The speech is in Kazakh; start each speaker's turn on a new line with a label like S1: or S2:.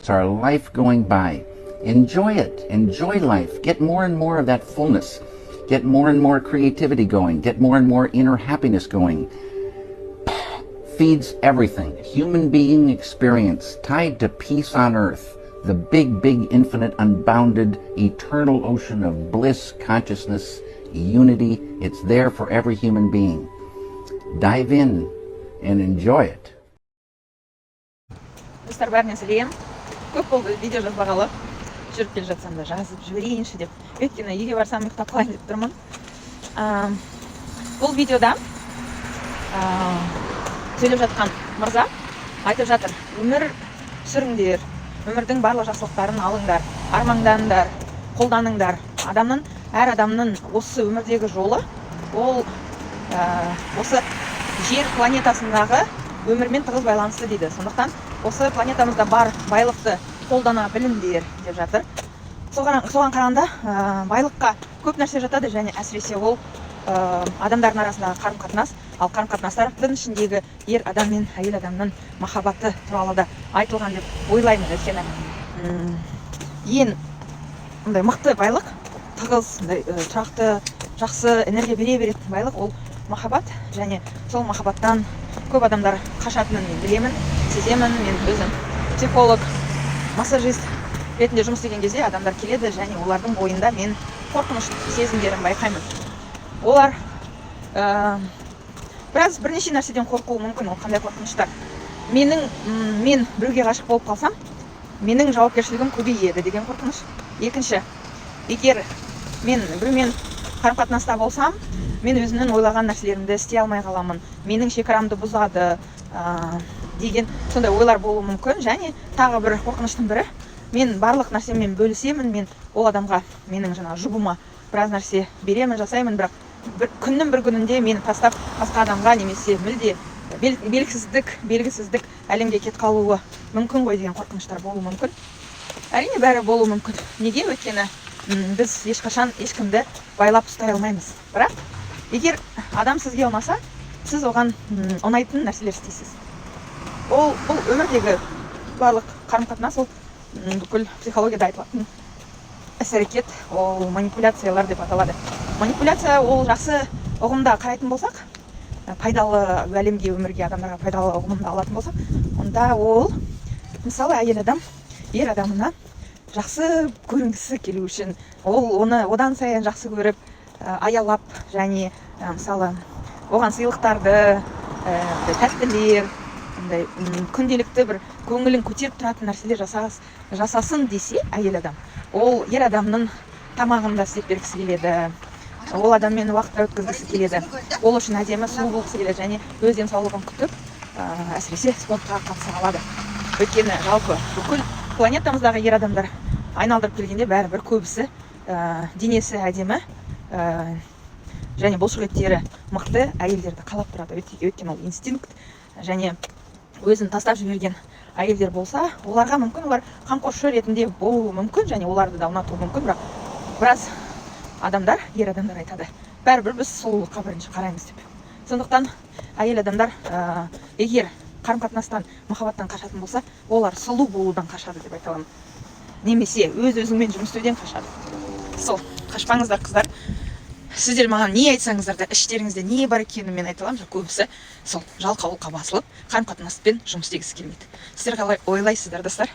S1: It's our life going by. Enjoy it. Enjoy life. Get more and more of that fullness. Get more and more creativity going. Get more and more inner happiness going. Feeds everything. Human being experience tied to peace on earth. The big, big, infinite, unbounded, eternal ocean of bliss, consciousness, unity. It's there for every human being. Dive in and enjoy it.
S2: Достар, бәріне сәлем. Көп болды видео жазбағалы. Жүріп келе жатсам да жазып жіберейінші деп. Өйткені үйге барсам ұйықтап қалайын деп тұрмын. Бұл видеода сөйлеп жатқан мырза айтып жатыр: өмір сүріңдер, өмірдің барлық жақсылықтарын алыңдар, арманданыңдар, қолданыңдар. Әр адамның осы өмірдегі жолы ол осы жер планетасындағы өмірмен тығыз байланысты дейді. Сондықтан осы планетамызда бар байлықты қолдана біліңдер деп жатыр. Соған қарағанда байлыққа көп нәрсе жатады, және әсіресе ол адамдардың арасындағы қарым-қатынас, ал қарым-қатынастардың ішіндегі ер адам мен әйел адамның махаббаты туралы да айтылған деп ойлаймын. Өйткені ең мықты байлық, тығыз, тұрақты, жақсы энергия бере беретін байлық ол махаббат, және сол махаббаттан көп адамдар қашатынын мен білемін, сеземін. Мен өзім психолог, массажист ретінде жұмыс істеген кезде адамдар келеді, және олардың бойында мен қорқыныш сезімдерін байқаймын. Олар бірнеше нәрседен қорқуы мүмкін. Ол қандай қорқыныштар? Мен біреуге ғашық болып қалсам, менің жауапкершілігім көбейеді деген қорқыныш. Екінші, егер мен біреумен қарым-қатынаста болсам, мен өзімнің ойлаған нәрселерімді істей алмай қаламын, менің шекарамды бұзады деген сондай ойлар болуы мүмкін. Және тағы бір қорқыныштың бірі, мен барлық нәрсемен бөлісемін, мен ол адамға, менің жұбыма біраз нәрсе беремін, жасаймын, бірақ күннің бір күнінде мені тастап басқа адамға, немесе мүлде белгісіздік әлемге кет қалуы мүмкін ғой деген қорқыныштар болуы мүмкін. Әрине бәрі болуы мүмкін. Неге? Өйткені біз ешқашан ешкімді байлап ұстай алмаймыз. Бірақ егер адам сізге ұнаса, сіз оған ұнайтын нәрселер істейсіз. Бұл өмірдегі барлық қарым-қатынас, ол бүкіл психологияда айтылатын іс-әрекет, ол манипуляциялар деп аталады. Манипуляция ол жақсы ұғымда қарайтын болсақ, пайдалы әлемге, өмірге, адамдарға пайдалы ұғымда алатын болсақ, онда ол, мысалы, әйел адам ер адамына жақсы көрінгісі келу үшін, ол оны одан сайын жақсы көріп, аялап, және мысалы оған сыйлықтарды, тәттілер, күнделікті бір көңілін көтеріп тұратын нәрселер жасасын десе әйел адам, ол ер адамның тамағын да істеп бергісі келеді, ол адаммен уақытта өткізгісі келеді, ол үшін әдемі сұлу болғысы келеді, және өз денсаулығын күтіп, әсіресе спортқа қатыса алады. Өйткені жалпы бүкіл планетамыздағы ер адамдар айналдырып келгенде бәрібір көбісі денесі әдемі, және бұлшық еттері мықты әйелдерді қалап тұрады. Өйткені ол инстинкт, және өзін тастап жіберген әйелдер болса, оларға мүмкін, олар қамқоршы ретінде болуы мүмкін, және оларды да ұнатуы мүмкін. Бірақ біраз адамдар, ер адамдар айтады, бәрібір біз сұлулыққа бірінші қараймыз деп. Сондықтан әйел адамдар егер қарым-қатынастан, махаббаттан қашатын болса, олар сұлу болудан қашады деп айта аламын. Немесе өз-өзіңмен жұмыс істеуден қашады. Сол, қашпаңыздар қыздар. Сіздер маған не айтсаңыздар да, іштеріңізде не бар екенін мен айта аламын. Көбісі сол жалқаулыққа басылып, қарым-қатынаспен жұмыс істегісі келмейді. Сіздер қалай ойлайсыздар, достар?